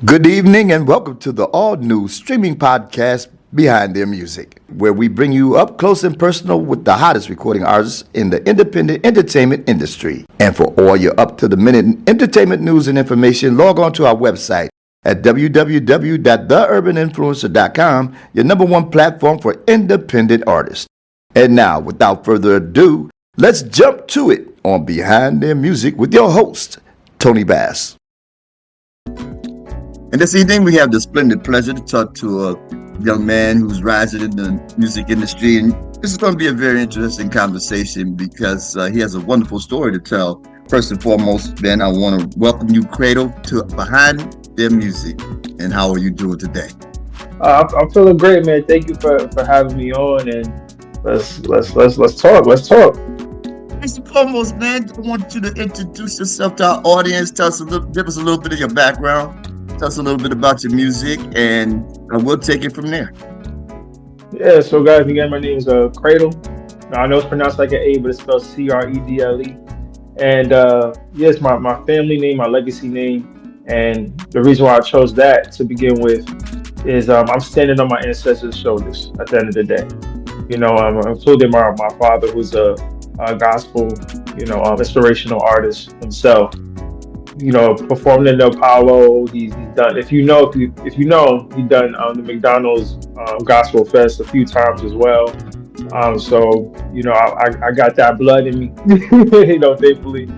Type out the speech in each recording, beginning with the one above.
Good evening and welcome to the all-new streaming podcast, Behind Their Music, where we bring you up close and personal with the hottest recording artists in the independent entertainment industry. And for all your up-to-the-minute entertainment news and information, log on to our website at www.theurbaninfluencer.com, your number one platform for independent artists. And now, without further ado, let's jump to it on Behind Their Music with your host, Tony Bass. And this evening, we have the splendid pleasure to talk to a young man who's rising in the music industry. And this is going to be a very interesting conversation because he has a wonderful story to tell. First and foremost, Ben, I want to welcome you, Credle, to Behind Their Music. And how are you doing today? I'm feeling great, man. Thank you for having me on, and let's talk. Let's talk. First and foremost, man, I want you to introduce yourself to our audience. Give us a little bit of your background. Tell us a little bit about your music, and we'll take it from there. Yeah, so guys, again, my name is Credle. Now, I know it's pronounced like an A, but it's spelled Credle. And yes, my family name, my legacy name, and the reason why I chose that to begin with is I'm standing on my ancestors' shoulders at the end of the day. You know, including my father, who's a gospel, inspirational artist himself. You know, performing in the Apollo. He's done. If you know, he's done the McDonald's Gospel Fest a few times as well. So I got that blood in me, thankfully.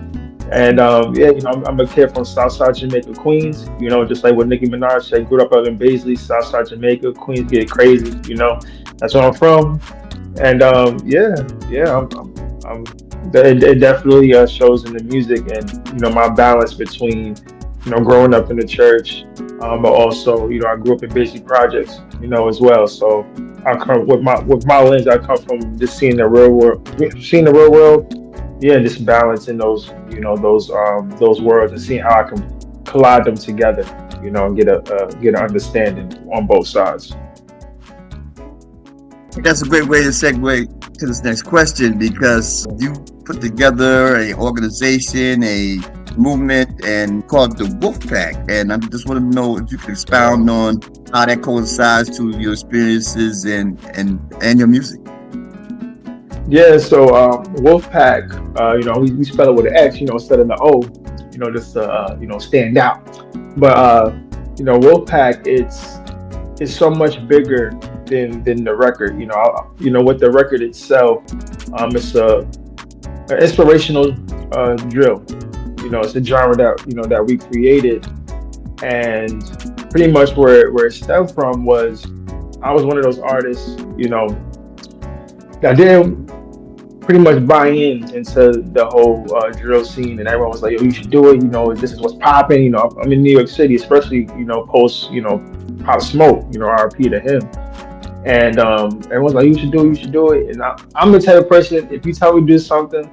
And I'm a kid from Southside Jamaica, Queens. You know, just like what Nicki Minaj said, grew up out in Baisley, Southside Jamaica, Queens get crazy. You know, that's where I'm from. And it definitely shows in the music, and my balance between growing up in the church, but also I grew up in basic projects as well. So I come with my lens. I come from just seeing the real world, yeah, and just balancing those worlds and seeing how I can collide them together, and get an understanding on both sides. That's a great way to segue to this next question, because you put together an organization, a movement, and called the Wxlf Pack. And I just want to know if you could expound on how that coincides to your experiences and your music. Yeah, so Wxlf Pack, we spell it with an X, instead of the O, just stand out. But Wxlf Pack, it's so much bigger than the record. With the record itself, it's an inspirational drill. It's a genre that we created, and pretty much where it stemmed from was I was one of those artists, that didn't pretty much buy into the whole drill scene, and everyone was like, "Yo, you should do it. This is what's popping." I'm in New York City, especially post Pop Smoke, RIP to him. And everyone's like, you should do it. And I'm the type of person, if you tell me to do something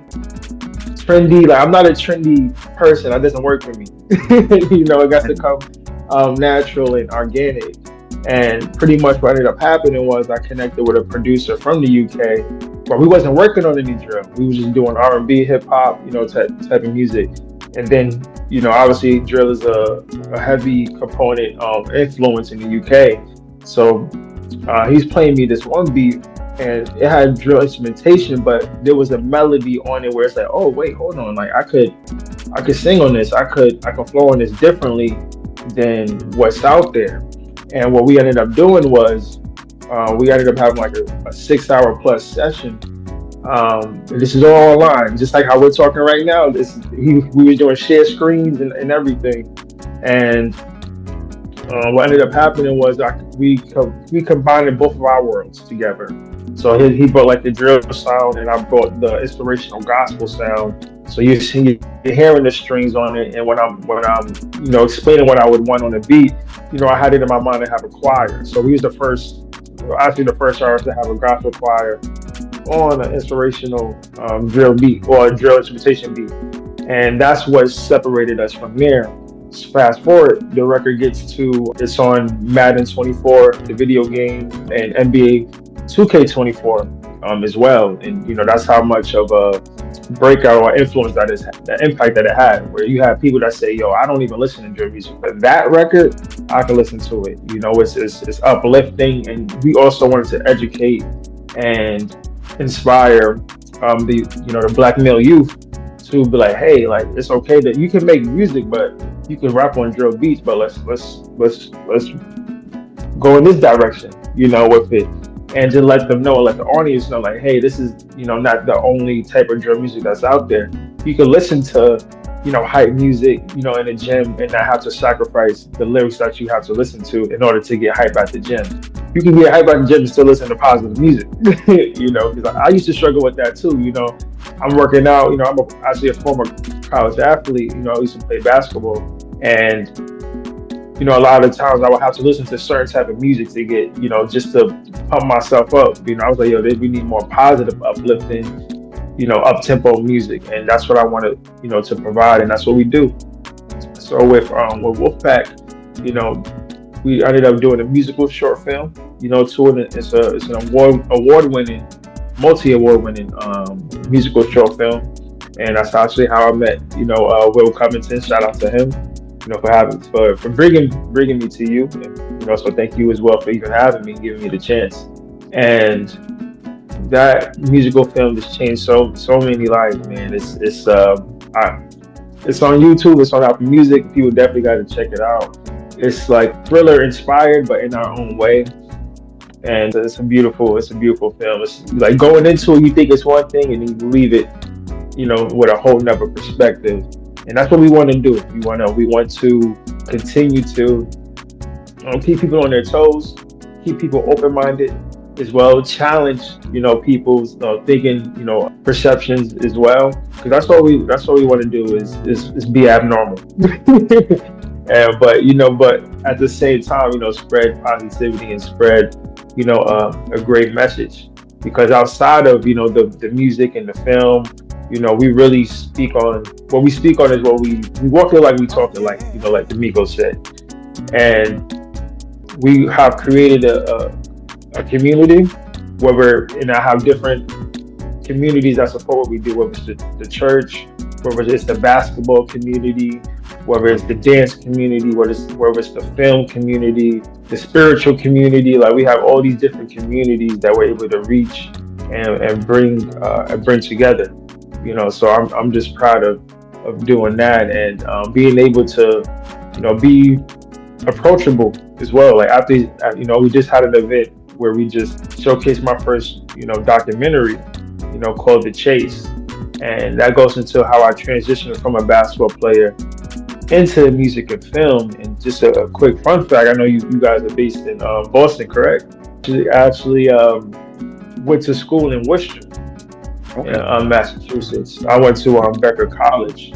trendy, like I'm not a trendy person, that doesn't work for me. It got to come natural and organic. And pretty much what ended up happening was I connected with a producer from the UK, but we wasn't working on any drill. We was just doing R&B, hip hop, type of music. And then, obviously drill is a heavy component of influence in the UK. So he's playing me this one beat, and it had drill instrumentation, but there was a melody on it where it's like, oh wait, hold on, like I could sing on this, I could flow on this differently than what's out there. And what we ended up doing was we ended up having like a 6-hour plus session. This is all online, just like how we're talking right now. We were doing share screens and everything. And what ended up happening was we combined both of our worlds together. So he brought like the drill sound, and I brought the inspirational gospel sound. So you're hearing the strings on it, and when I'm explaining what I would want on the beat, I had it in my mind to have a choir. So he was the first artist to have a gospel choir on an inspirational drill beat or a drill instrumentation beat, and that's what separated us from there. Fast forward, the record it's on Madden 24, the video game, and NBA 2K24. as well. And that's how much of a breakout or influence the impact that it had. Where you have people that say, "Yo, I don't even listen to drill music, but that record, I can listen to it." It's uplifting, and we also wanted to educate and inspire the black male youth to be like, "Hey, like it's okay that you can make music, but you can rap on drill beats, but let's go in this direction, with it." And to let them know, let the audience know, like, hey, this is, not the only type of drill music that's out there. You can listen to, hype music, in the gym and not have to sacrifice the lyrics that you have to listen to in order to get hype at the gym. You can get hype at the gym and still listen to positive music, because I used to struggle with that too. I'm working out, actually a former college athlete, I used to play basketball. And a lot of the times I would have to listen to certain type of music to get, just to pump myself up. I was like, yo, we need more positive, uplifting, up tempo music, and that's what I wanted, to provide, and that's what we do. So with Wolfpack, we ended up doing a musical short film, it's an award-winning, multi-award-winning musical short film, and that's actually how I met, Will Covington. Shout out to him. For bringing me to you, and so thank you as well for even having me, giving me the chance. And that musical film has changed so many lives, man. It's on YouTube, it's on Apple Music. People definitely got to check it out. It's like thriller inspired, but in our own way. And it's a beautiful film. It's like going into it, you think it's one thing, and then you leave it, with a whole nother perspective. And that's what we want to do. We want to continue to keep people on their toes, keep people open-minded as well, challenge people's thinking, perceptions as well. Because that's what we want to do is be abnormal. But at the same time, spread positivity and spread a great message. Because outside of the music and the film, we really speak on what we speak on is what we walk it like we talk it like, like the Migos said. And we have created a community where I have different communities that support what we do, whether it's the church, whether it's the basketball community, whether it's the dance community, whether it's the film community, the spiritual community. Like we have all these different communities that we're able to reach and bring together. So I'm just proud of doing that, and being able to be approachable as well. Like after we just had an event where we just showcased my first documentary called The Chase, and that goes into how I transitioned from a basketball player into music and film. And just a quick fun fact, I know you guys are based in Boston, correct? Actually went to school in Worcester, Massachusetts. I went to Becker College,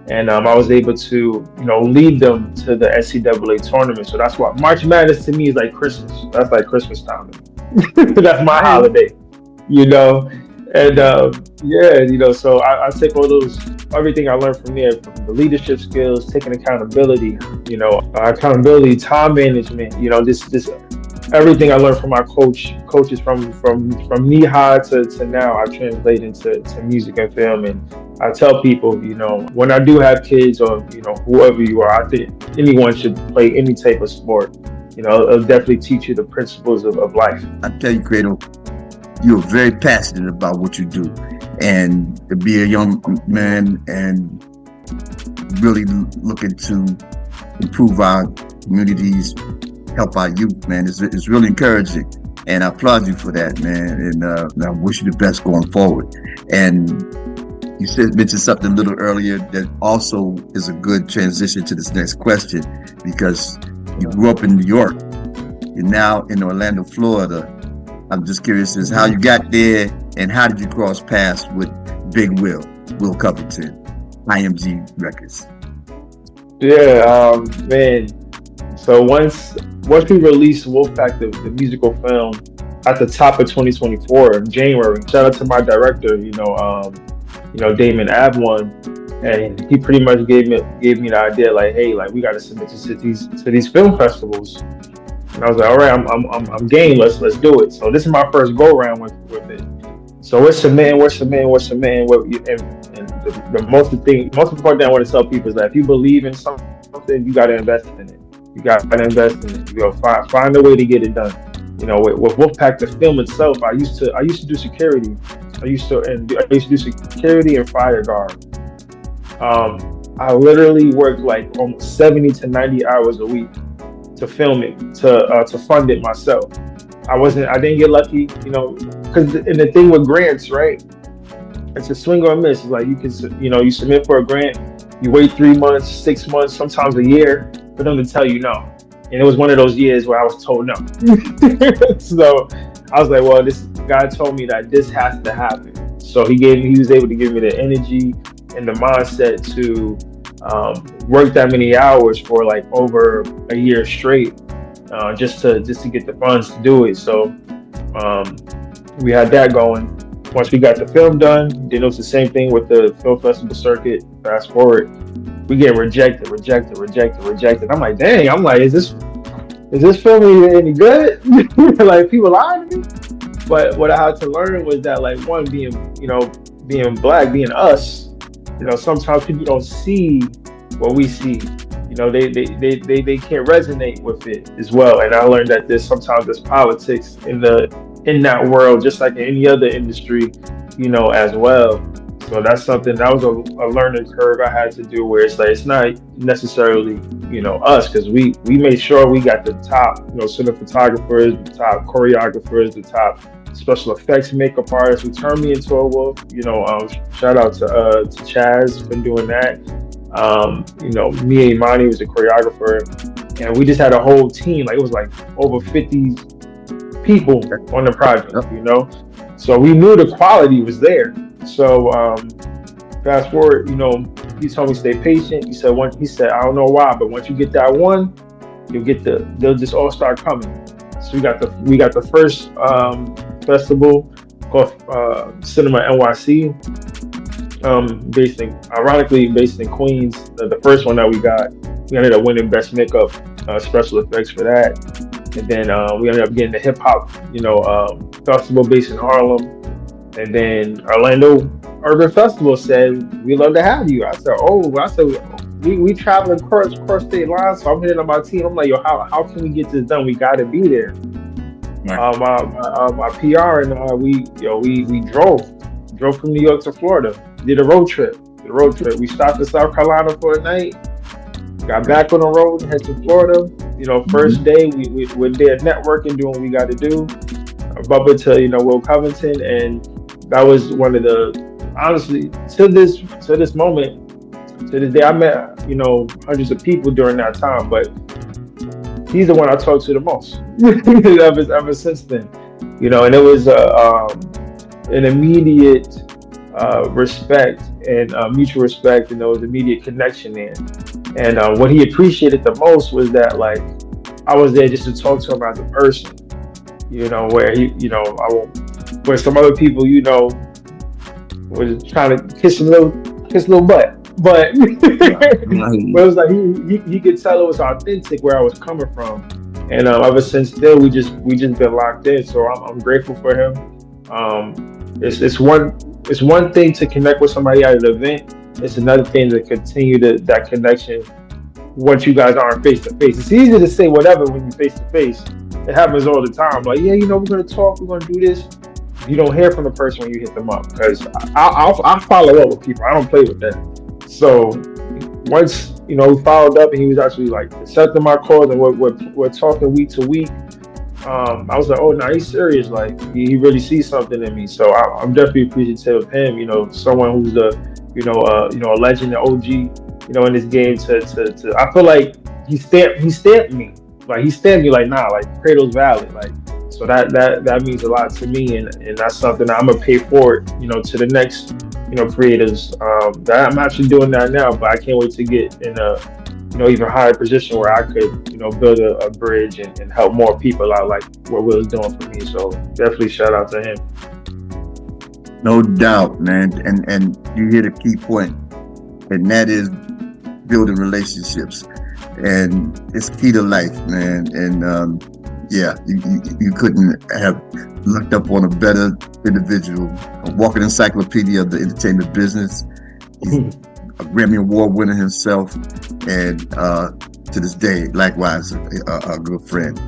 and I was able to lead them to the NCAA tournament. So that's what March Madness to me is like Christmas. That's like Christmas time. That's my holiday, And so I take all everything I learned from there, from the leadership skills, taking accountability, accountability, time management, this everything I learned from my coaches from knee high to now, I translate into music and film. And I tell people, when I do have kids or whoever you are, I think anyone should play any type of sport. It'll definitely teach you the principles of life. I tell you, Credle, you're very passionate about what you do, and to be a young man and really looking to improve our communities, help our youth, man, it's really encouraging, and I applaud you for that, man. And I wish you the best going forward. And you mentioned something a little earlier that also is a good transition to this next question, because you grew up in New York, you're now in Orlando, Florida. I'm just curious as how you got there, and how did you cross paths with Big Will Covington, IMG Records? Yeah, man. So once we released Wolfpack, the musical film, at the top of 2024 in January, shout out to my director, Damon Avlon, and he pretty much gave me the idea, like, hey, like we got to submit to these film festivals. And I was like, all right, I'm game. Let's do it. So this is my first go around with it. So and most important thing I want to tell people is that if you believe in something, you got to invest in it. You got to invest in it. You know, find a way to get it done. You know, with Wolfpack, the film itself, I used to do security. I used to do security and fire guard. I literally worked like almost 70 to 90 hours a week to film it, to fund it myself. I didn't get lucky, you know, because and the thing with grants, right? It's a swing or a miss. It's like you submit for a grant, you wait 3 months, 6 months, sometimes a year for them to tell you no. And it was one of those years where I was told no. So I was like, well, this guy told me that this has to happen. So he was able to give me the energy and the mindset to work that many hours for like over a year straight, just to get the funds to do it. So um, we had that going. Once we got the film done, then it was the same thing with the film festival circuit. Fast forward, we get rejected. I'm like, dang. I'm like, is this film any good? Like people lying to me. But what I had to learn was that like one being black, being us, sometimes people don't see what we see. They can't resonate with it as well. And I learned that there's politics in that world, just like in any other industry, as well. So that's something that was a learning curve I had to do, where it's like it's not necessarily us, because we made sure we got the top cinematographers, the top choreographers, the top special effects makeup artists who turned me into a wolf. Shout out to Chaz for doing that. Me and Imani was a choreographer, and we just had a whole team. Like it was like over 50 people on the project. So we knew the quality was there. So fast forward, he told me stay patient. He said I don't know why, but once you get that one, they'll just all start coming. So we got the first festival called Cinema NYC, ironically based in Queens. The first one that we ended up winning best makeup special effects for that. And then we ended up getting the hip hop, festival based in Harlem. And then Orlando Urban Festival said, "We'd love to have you." I said, we traveling across state lines. So I'm hitting on my team. I'm like, yo, how can we get this done? We got to be there. Right. My PR and we drove from New York to Florida. Did a road trip. We stopped in South Carolina for a night. Got back on the road, head to Florida. First day we're there networking, doing what we got to do. Bump into Will Covington, and that was one of the, honestly, to this moment, to this day, I met hundreds of people during that time, but he's the one I talked to the most ever since then. And it was an immediate respect and mutual respect, and there was immediate connection there. And what he appreciated the most was that like I was there just to talk to him as a person, where some other people, was trying to kiss a little butt, but but it was like he could tell it was authentic where I was coming from, and ever since then we just been locked in. So I'm grateful for him. It's one thing to connect with somebody at an event. It's another thing to continue that connection once you guys aren't face to face. It's easy to say whatever when you face to face. It happens all the time. Like, yeah, we're gonna talk, we're gonna do this. You don't hear from the person when you hit them up, because I'll follow up with people. I don't play with that. So once we followed up, and he was actually like accepting my calls, and we're talking week to week. I was like, oh no, he's serious. Like he really sees something in me. So I'm definitely appreciative of him. Someone who's a legend, an OG, in this game. To I feel like he stamped me. Like he stamped me like, nah, like Credle's valid. Like, so that means a lot to me, and that's something that I'm gonna pay forward, to the next, creators. That I'm actually doing that now, but I can't wait to get in a even higher position where I could, build a bridge and help more people out, like what Will's doing for me. So definitely shout out to him. No doubt, man. And you hit a key point, and that is building relationships. And it's key to life, man. And Yeah, you couldn't have looked up on a better individual, a walking encyclopedia of the entertainment business. He's a Grammy Award winner himself, and to this day, likewise, a good friend.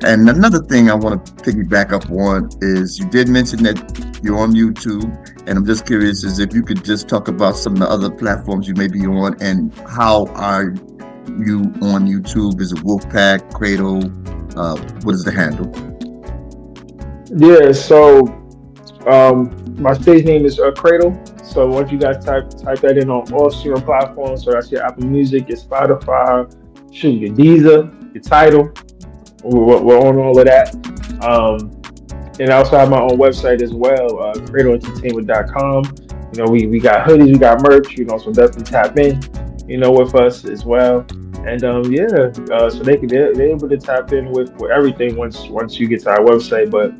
And another thing I want to piggyback up on is you did mention that you're on YouTube, and I'm just curious as if you could just talk about some of the other platforms you may be on, and how are you on YouTube? Is it Wolfpack, Credle? What is the handle? Yeah, so my stage name is Cradle. So once you guys type that in on all streaming platforms, so that's your Apple Music, your Spotify, shoot, your Deezer, your Tidal, we're on all of that. And I also have my own website as well, cradleentertainment.com. We got hoodies, we got merch, so definitely tap in, with us as well. And yeah, so they're able to tap in with everything once you get to our website. But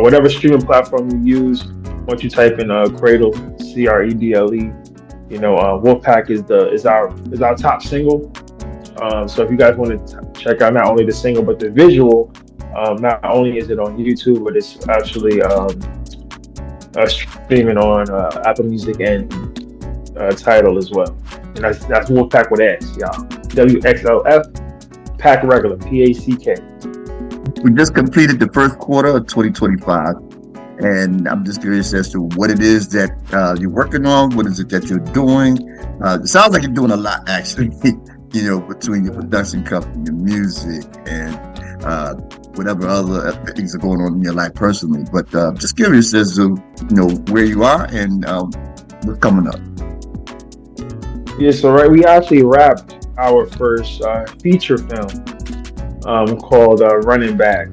whatever streaming platform you use, once you type in Cradle, Credle, Wolfpack is our top single. So if you guys want to check out not only the single but the visual, not only is it on YouTube, but it's actually streaming on Apple Music and Tidal as well. And that's Wolfpack with S, y'all. Wxlf Pack regular, PACK. We just completed the first quarter of 2025, and I'm just curious as to what it is that you're working on. What is it that you're doing? It sounds like you're doing a lot, actually. Between your production company, your music, and whatever other things are going on in your life personally. But just curious as to where you are and what's coming up. Yeah, so we actually wrapped our first feature film called Running Back,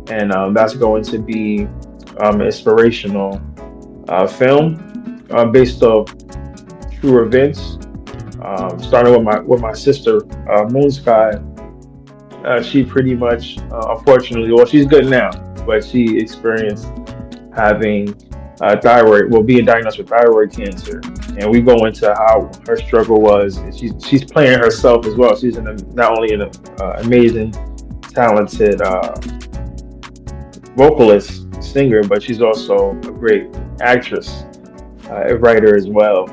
and that's going to be inspirational film based off true events. Starting with my sister, Moon Sky. She pretty much, unfortunately, well, she's good now, but she experienced having being diagnosed with thyroid cancer, and we go into how her struggle was. And she's playing herself as well. She's not only an amazing, talented vocalist, singer, but she's also a great actress, a writer as well.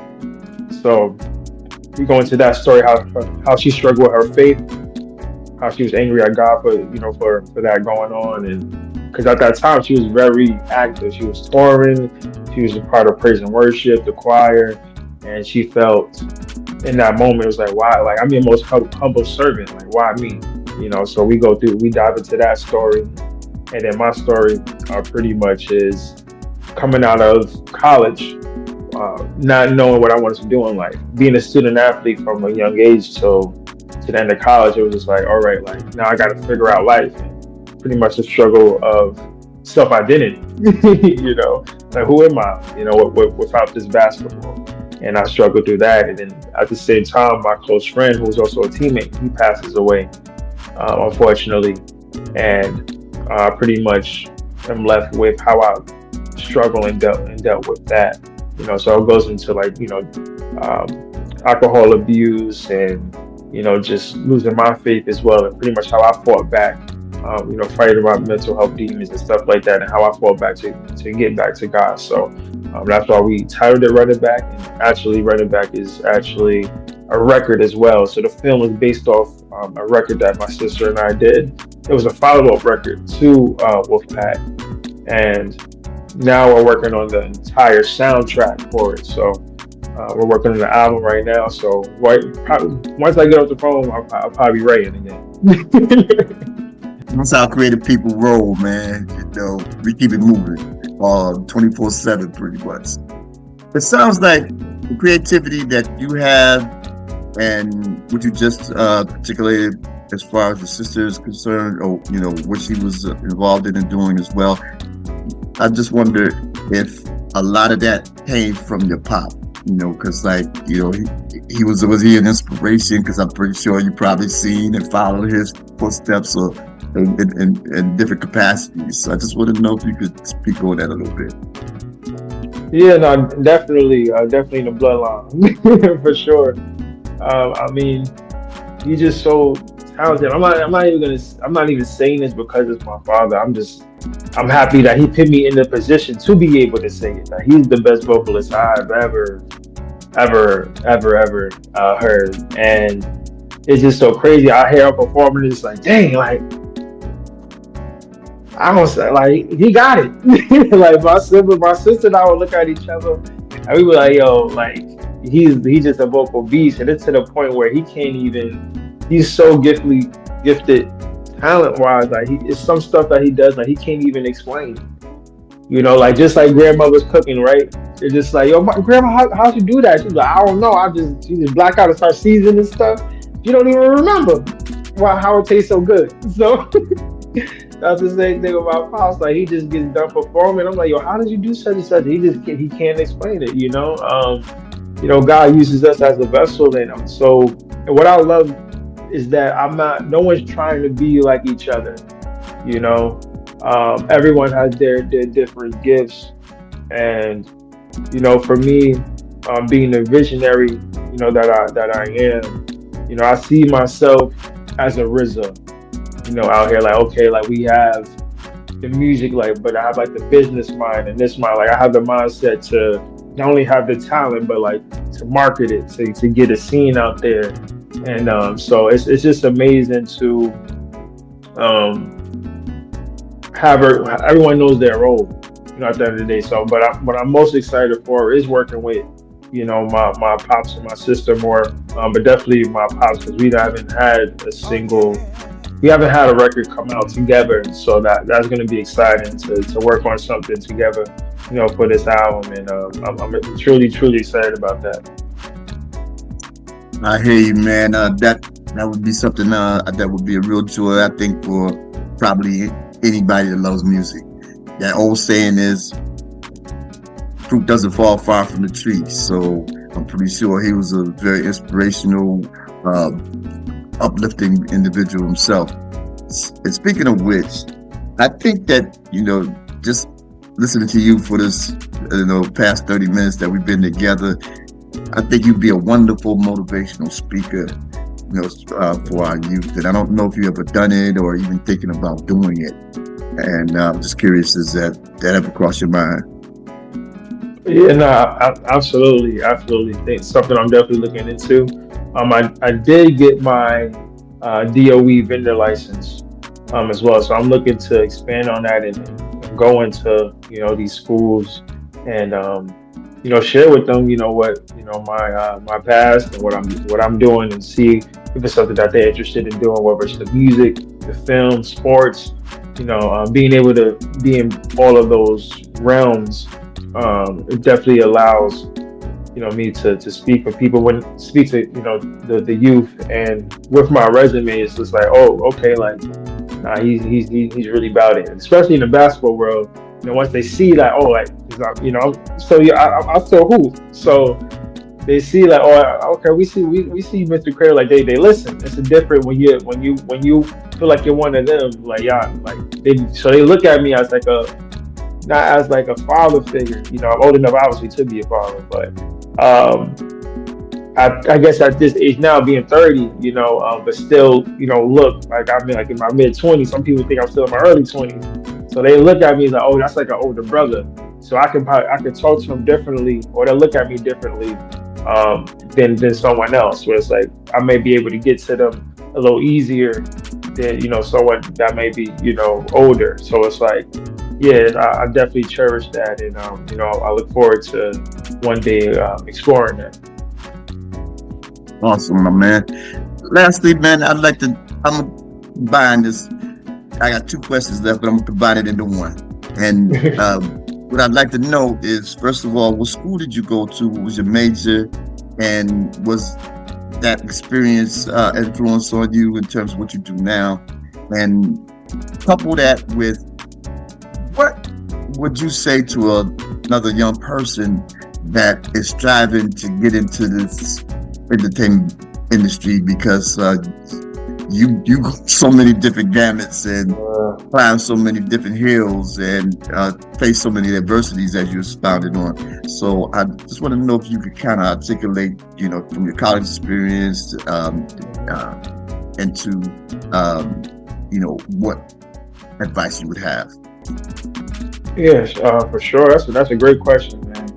So we go into that story, how she struggled with her faith, how she was angry at God for that going on, and because at that time she was very active. She was touring, she was a part of praise and worship, the choir, and she felt in that moment it was like, why? Like, I'm your most humble servant. Like, why me? So we dive into that story, and then my story pretty much is coming out of college. Not knowing what I wanted to do in life, being a student athlete from a young age to the end of college, it was just like, all right, like now I got to figure out life. And pretty much the struggle of self-identity, like who am I, without this basketball? And I struggled through that. And then at the same time, my close friend, who was also a teammate, he passes away, unfortunately, and pretty much am left with how I struggled and dealt with that. So it goes into alcohol abuse and, just losing my faith as well. And pretty much how I fought back, fighting my mental health demons and stuff like that, and how I fought back to get back to God. So that's why we titled it Running Back. And actually, Running Back is actually a record as well. So the film is based off a record that my sister and I did. It was a follow-up record to Wolfpack. And now we're working on the entire soundtrack for it. So we're working on the album right now. So once I get off the phone, I'll probably be writing again. That's how creative people roll, man. We keep it moving 24/7 pretty much. It sounds like the creativity that you have and what you just articulated as far as the sister is concerned, or what she was involved in and doing as well. I just wonder if a lot of that came from your pop, because he was he an inspiration? Because I'm pretty sure you probably seen and followed his footsteps in different capacities. So I just want to know if you could speak on that a little bit. Yeah, no, definitely in the bloodline for sure. I mean, he's just so talented. I'm not even saying this because it's my father. I'm happy that he put me in the position to be able to say it. That he's the best vocalist I've ever heard, and it's just so crazy. I hear him performing, it's like, dang, like I don't say, like he got it. Like my sister and I would look at each other, and we were like, yo, like he's just a vocal beast, and it's to the point where he can't even. He's so gifted, talent wise. Like it's some stuff that he does, like he can't even explain. You know, like just like grandmother's cooking, right? They're just like, yo, my grandma, how'd you do that? She's like, I don't know. She just black out and start seasoning stuff. You don't even remember how it tastes so good. So that's the same thing about Pops. Like he just gets done performing. I'm like, yo, how did you do such and such? He can't explain it. You know, God uses us as a vessel, and and what I love is that no one's trying to be like each other. You know, everyone has their different gifts, and you know, for me, being the visionary, you know, that I am, you know, I see myself as a RZA, you know, out here, like, okay, like we have the music, like, but I have like the business mind and this mind, like I have the mindset to not only have the talent, but like to market it, to get a scene out there, and so it's just amazing to have everyone knows their role, you know, at the end of the day. So, but what I'm most excited for is working with, you know, my pops and my sister more, but definitely my pops, because we haven't had a record come out together, so that's going to be exciting to work on something together, you know, for this album, and I'm truly excited about that. I hear you, man. That would be something that would be a real joy, I think, for probably anybody that loves music. That old saying is, fruit doesn't fall far from the tree. So I'm pretty sure he was a very inspirational, uplifting individual himself. And speaking of which, I think that, you know, just listening to you for this, you know, past 30 minutes that we've been together, I think you'd be a wonderful motivational speaker, you know, for our youth. And I don't know if you ever done it or even thinking about doing it. And I'm just curious, is that ever crossed your mind? Yeah, no, absolutely. Think something I'm definitely looking into. I did get my DOE vendor license as well, so I'm looking to expand on that and go into, you know, these schools and you know, share with them, you know, what, you know, my past and what I'm doing, and see if it's something that they're interested in doing, whether it's the music, the film, sports, you know, being able to be in all of those realms. It definitely allows, you know, me to speak with people, speak to, you know, the youth, and with my resume, it's just like, oh, okay, like, nah, he's really about it, especially in the basketball world. You know, once they see that, oh, like, you know, so yeah, I still hoop, so they see like, oh, okay, we see Mr. Credle, like they listen. It's a different when you feel like you're one of them, like, yeah, like they look at me as like not as like a father figure. You know, I'm old enough obviously to be a father, but I guess at this age now, being 30, you know, but still, you know, look like I'm like in my mid-20s. Some people think I'm still in my early 20s, so they look at me like, oh, that's like an older brother. So I could talk to them differently, or they look at me differently than someone else. Where it's like I may be able to get to them a little easier than, you know, someone that may be, you know, older. So it's like, yeah, I definitely cherish that, and you know, I look forward to one day exploring that. Awesome, my man. Lastly, man, I'm combine this. I got two questions left, but I'm gonna combine it into one. And what I'd like to know is, first of all, what school did you go to? What was your major? And was that experience influence on you in terms of what you do now? And couple that with, what would you say to another young person that is striving to get into this entertainment industry, because you go so many different gamuts and climb so many different hills and face so many adversities as you expounded on. So I just want to know if you could kind of articulate, you know, from your college experience, into, what advice you would have. Yes, for sure. That's a great question, man.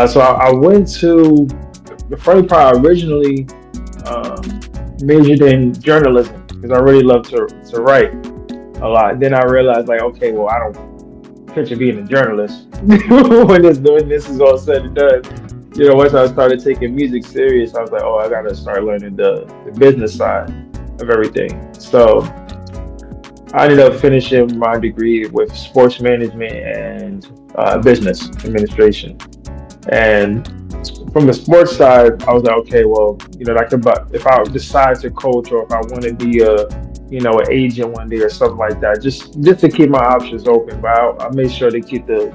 So I went to the funny part. I originally majored in journalism because I really love to write a lot. Then I realized, like, okay, well, I don't picture being a journalist when this is all said and done. Once I started taking music serious, I was like, oh, I gotta start learning the business side of everything. So I ended up finishing my degree with sports management and business administration. And from the sports side, I was like, okay, well, like if I decide to coach or if I want to be an agent one day or something like that, just to keep my options open. But I made sure to keep the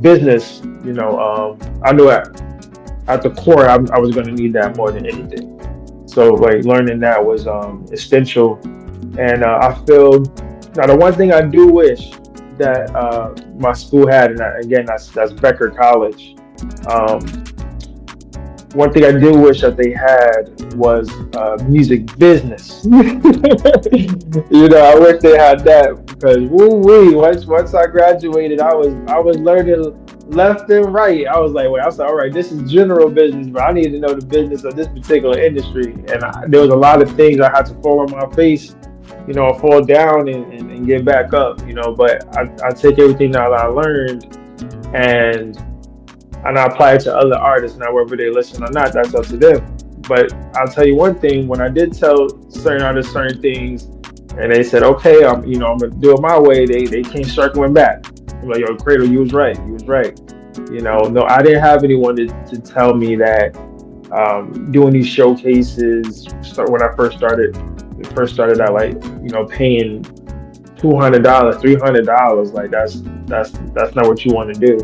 business. I knew at the core, I was going to need that more than anything. So like learning that was essential. And I feel now the one thing I do wish that my school had, and again, that's Becker College. Um, One thing I do wish that they had was music business. I wish they had that because woo wee. Once I graduated, I was learning left and right. I was like, wait, I was like, all right, this is general business, but I need to know the business of this particular industry. And there was a lot of things I had to fall on my face, fall down and get back up. But I take everything that I learned and I apply it to other artists. Now, whether they listen or not, that's up to them. But I'll tell you one thing: when I did tell certain artists certain things, and they said, "Okay, I'm gonna do it my way," they came circling back. I'm like, "Yo, Cradle, you was right. You was right." No, I didn't have anyone to tell me that doing these showcases. When I first started out, like paying $200, $300, like that's not what you want to do.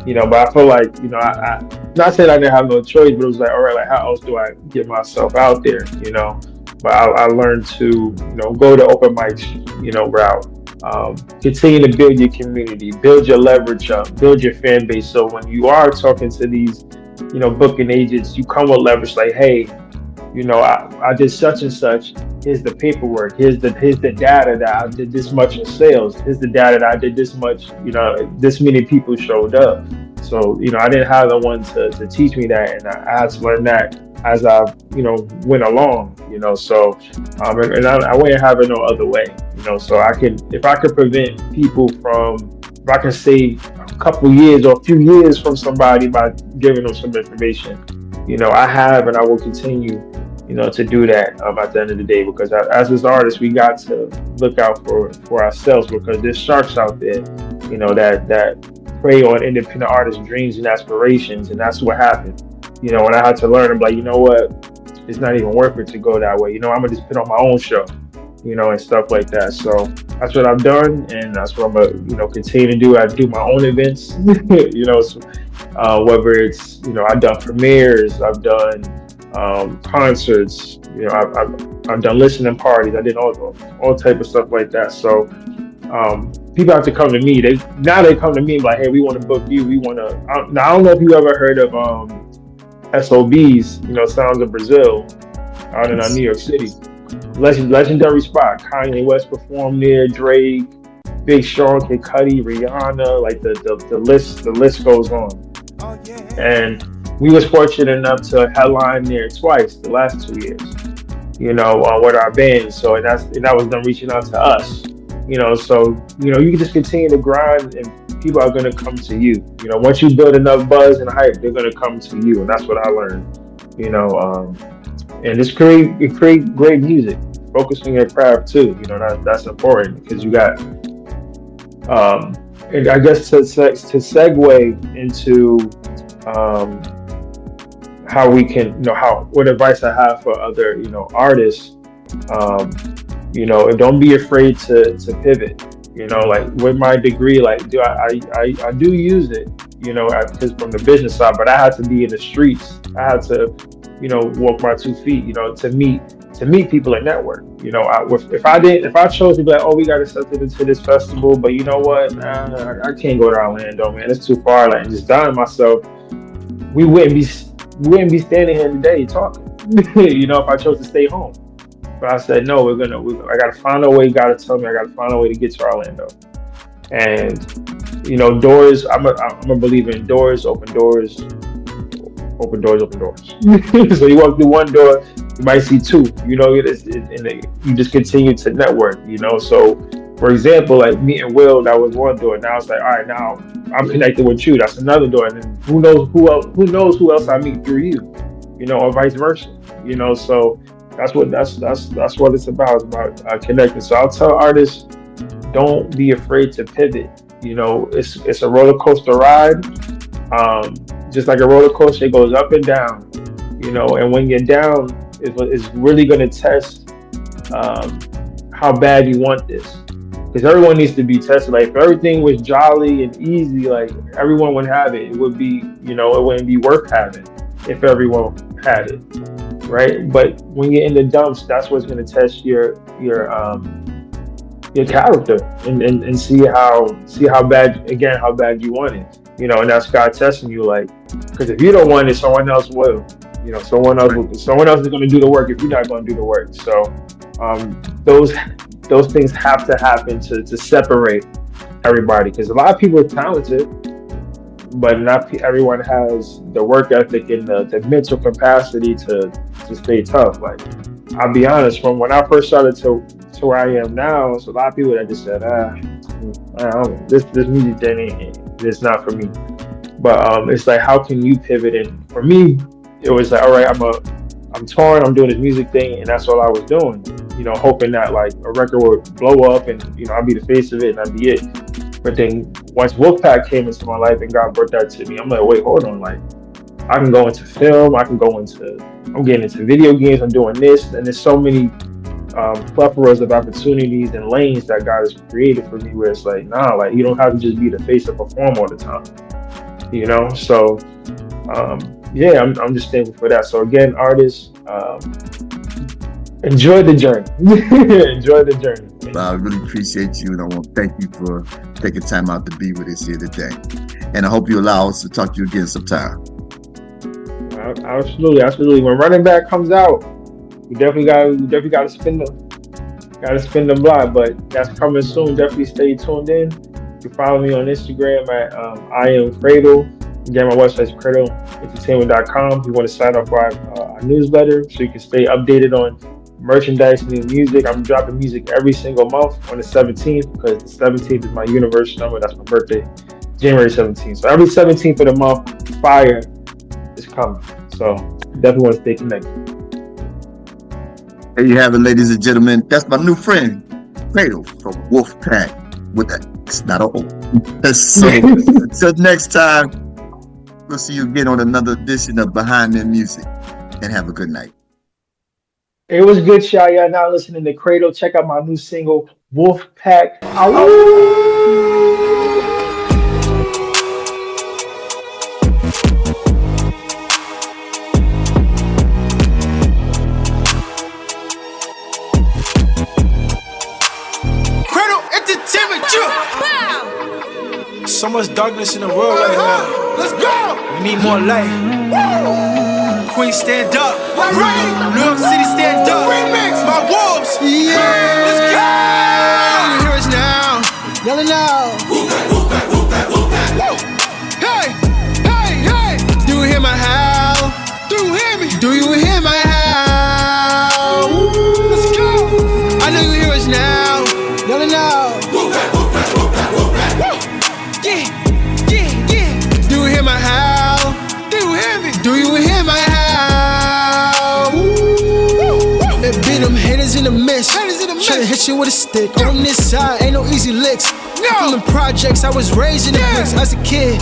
But I feel like, not saying I didn't have no choice, but it was like, all right, like how else do I get myself out there? But I learned to, go the open mics, route. Continue to build your community, build your leverage up, build your fan base. So when you are talking to these, booking agents, you come with leverage like, hey, I did such and such. Here's the paperwork. Here's the data that I did this much in sales. Here's the data that I did this much. This many people showed up. So I didn't have the one to teach me that, and I had to learn that as I went along. So and I wouldn't have it no other way. So if I could prevent people from, if I can save a couple years or a few years from somebody by giving them some information. I have and I will continue, to do that at the end of the day, because as artists, we got to look out for ourselves, because there's sharks out there, that prey on independent artists' dreams and aspirations, and that's what happened. When I had to learn, I'm like, you know what, it's not even worth it to go that way. I'm gonna just put on my own show, and stuff like that. So that's what I've done, and that's what I'm gonna, continue to do. I do my own events, so, whether it's I've done premieres, I've done concerts, I've done listening parties, I did all type of stuff like that. So people have to come to me. They come to me like, hey, we want to book you. We want to. Now I don't know if you ever heard of SOBs, Sounds of Brazil, out in New York City. Legendary spot. Kanye West performed there, Drake, Big Sean, Kid Cudi, Rihanna, like the list goes on. And we was fortunate enough to headline there twice the last 2 years, with our band. So and that was them reaching out to us, So you can just continue to grind, and people are gonna come to you. Once you build enough buzz and hype, they're gonna come to you, and that's what I learned. And just create great music. Focus on your craft too. That's important, because you got. And I guess to segue into how we can, what advice I have for other, artists, don't be afraid to pivot. Like with my degree, like I do use it, because from the business side, but I had to be in the streets. I had to, walk my 2 feet, to meet people and network. If I chose to be like, oh, we got accepted to this festival, but you know what, I can't go to Orlando, man, it's too far, like, and just dying myself, we wouldn't be standing here today talking. If I chose to stay home. But I said, no, I gotta find a way. God to tell me I gotta find a way to get to Orlando. And doors. I'm a believer in doors, open doors, open doors, open doors. So you walk through one door, you might see two. You just continue to network. So for example, like me and Will, that was one door. Now it's like, all right, now I'm connected with you. That's another door, and then who knows who else? Who knows who else I meet through you? Or vice versa. So that's what it's about. It's about connecting. So I'll tell artists, don't be afraid to pivot. It's a roller coaster ride. Just like a roller coaster, it goes up and down. And when you're down, it's really going to test how bad you want this. Because everyone needs to be tested. Like if everything was jolly and easy, like everyone would have it. It would be, it wouldn't be worth having if everyone had it, right? But when you're in the dumps, that's what's going to test your character and see how bad you want it. And that's God testing you, like, because if you don't want it, someone else will. Someone else is going to do the work if you're not going to do the work. So those things have to happen to separate everybody, because a lot of people are talented, but not everyone has the work ethic and the mental capacity to stay tough. Like, I'll be honest, from when I first started to where I am now, it's a lot of people that just said, this music thing, it's not for me. But it's like, how can you pivot? And for me, it was like, all right, I'm torn, I'm doing this music thing, and that's all I was doing. Hoping that like a record would blow up and I'd be the face of it and that'd be it. But then once Wxlf Pack came into my life and God brought that to me, I'm like, wait, hold on, like I can go into film, I'm getting into video games, I'm doing this, and there's so many plethoras of opportunities and lanes that God has created for me, where it's like, nah, like you don't have to just be the face and perform all the time. So yeah, I'm just thankful for that. So again, artists, enjoy the journey. Enjoy the journey. I really appreciate you, and I want to thank you for taking time out to be with us here today. And I hope you allow us to talk to you again sometime. Absolutely. When Running Back comes out, we definitely got to spin the block. But that's coming soon. Definitely stay tuned in. You can follow me on Instagram at I am Credle. Again, my website is CredleEntertainment.com. You want to sign up for our newsletter so you can stay updated on merchandise, new music. I'm dropping music every single month on the 17th, because the 17th is my universe number. That's my birthday, January 17th. So every 17th of the month, fire is coming. So definitely want to stay connected. There you have it, ladies and gentlemen. That's my new friend, Credle from Wxlf Pack, with an X, not an O. So until next time, we'll see you again on another edition of Behind Their Music. And have a good night. It was good, y'all. Y'all now listening to Credle. Check out my new single, Wxlf Pack. Credle Entertainment. So much darkness in the world right now. Let's go. We need more light. Queen, stand up. New York City, stand up. My wolves. Yeah. Let's go. You hear us now. Yelling out. Hey, hey, hey. Do you hear my howl? Do you hear me? Do you hear my howl? Let's go. I know you hear us now. Yelling out. Yeah. Do you hear my howl? Do you hear me? Do you hear my howl? It be them haters in the mist. Tryna hit you with a stick. On this side, ain't no easy licks. From the projects, I was raised in the bricks. As a kid,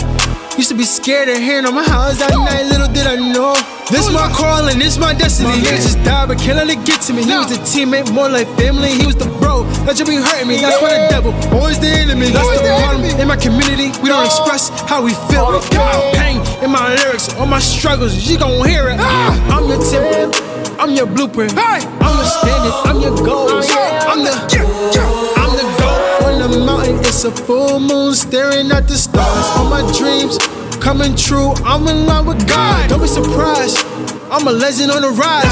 used to be scared of hearing on my house that night. Little did I know, this my calling, this my destiny. Niggas just died, but can't let it get to me. He was a teammate, more like family. He was the bro that you be hurting me. That's why the devil always the enemy. That's the problem in my community. We don't express how we feel. Pain in my lyrics, all my struggles, you gon' hear it. I'm your template, I'm your blueprint. I'm the standard, I'm your goals. I'm the goal on the mountain. It's a full moon staring at the stars. All my dreams coming true, I'm in line with God. Don't be surprised, I'm a legend on the rise.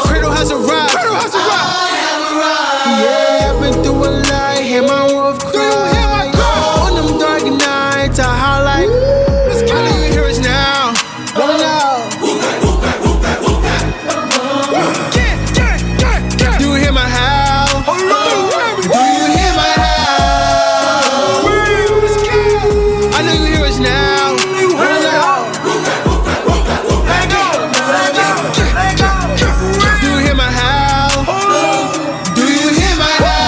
Credle has arrived. Yeah, I've been through a lot, hear my wolf cry. On them dark nights, I highlight. I know you hear us now. Rolling out. Do you hear my howl? Do you hear my howl? I know you hear us now. Rolling out. Do you hear my howl? Do you hear my howl?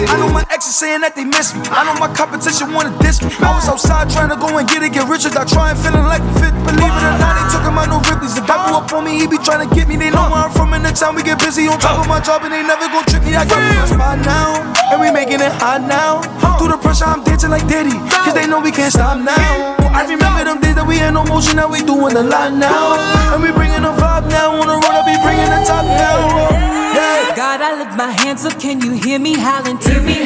I know my exes saying that they miss me. I know my competition wanna diss me. I was outside trying to go and get richer. I try and feeling like a fit. Believe it or not, they took him out no Ripley's. The guy blew up on me, he be trying to get me. They know where I'm from in the town. We get busy on top of my job and they never gon' trick me. I got me a spot now, and we making it hot now. Through the pressure, I'm dancing like Diddy, cause they know we can't stop now. I remember them days that we had no motion, now we doing a lot now. And we bringing the vibe now, on the road I be bringing the top now. Yeah. God, I lift my hands up, can you hear me howling to me?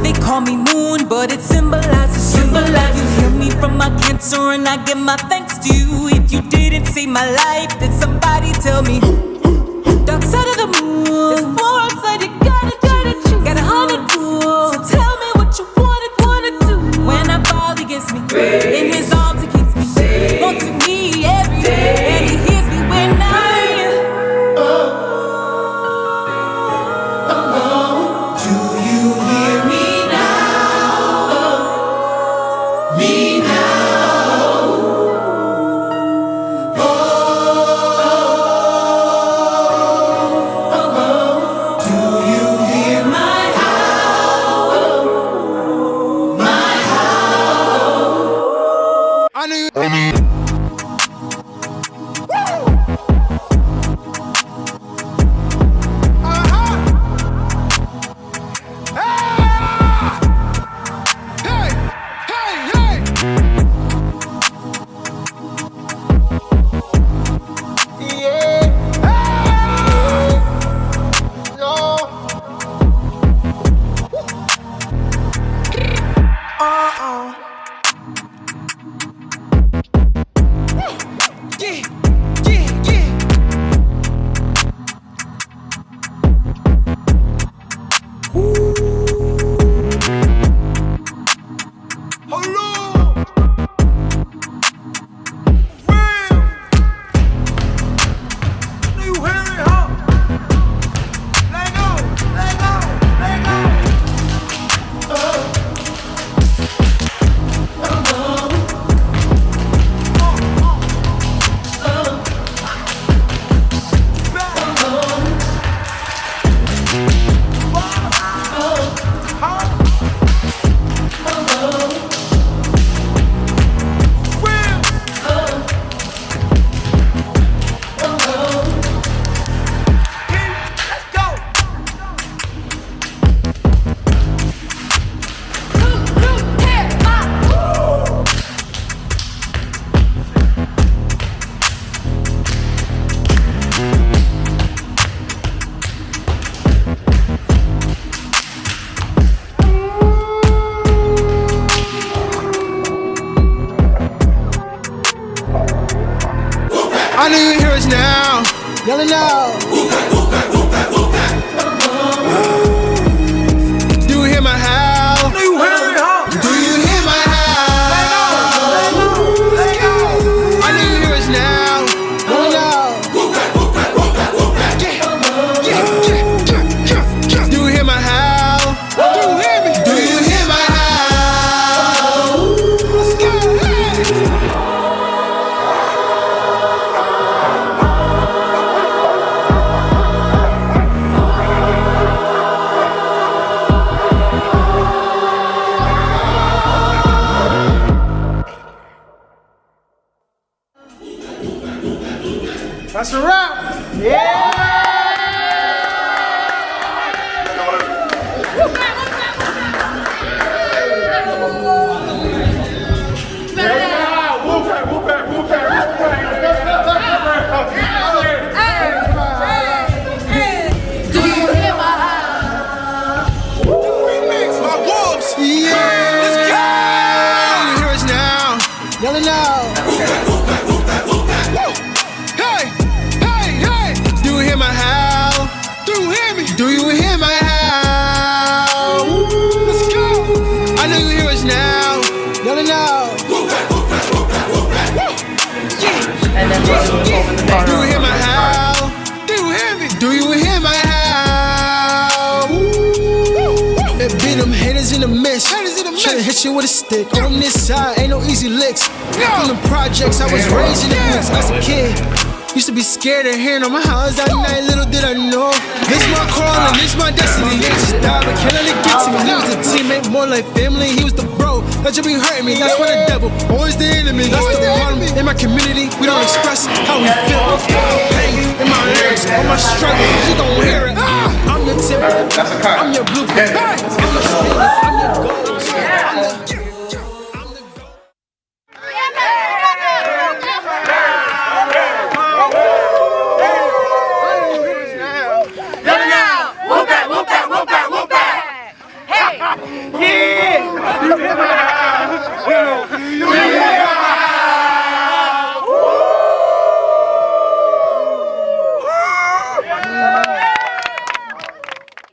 They call me moon, but it symbolizes you. You heal me from my cancer and I give my thanks to you. If you didn't save my life, then somebody tell me. Dark side of the moon, there's more outside, you gotta choose. Got 100 rules, so tell me what you wanna do. When I fall against me, in his arms he keeps me. Wants to me every day, and he hears me when I I know you hear us now, yelling out. Do you hear my howl? Do you hear me howl? Do you hear my howl? I know you hear us now, yelling out. Do you hear my howl? Do you hear me? Do you hear my howl? Let's go. Do you hear my howl? Do you hear me? Do you hear my howl? It be them haters in the mist. Tryna hit you with a stick. On this side, ain't no easy licks. From the projects, I was raised in the bricks. As a kid, used to be scared of hearing on my house that night. Little did I know, this my calling, this my destiny. Just died, but can't let it get to me. He was a teammate, more like family. He was the bro that you be hurting me. That's why the devil always the enemy. That's the problem in my community. We don't express how we feel. Pain in my lyrics, all my struggles. You gon' hear it. I'm your tip, I'm your blueprint. I'm your spirit, I'm your goal.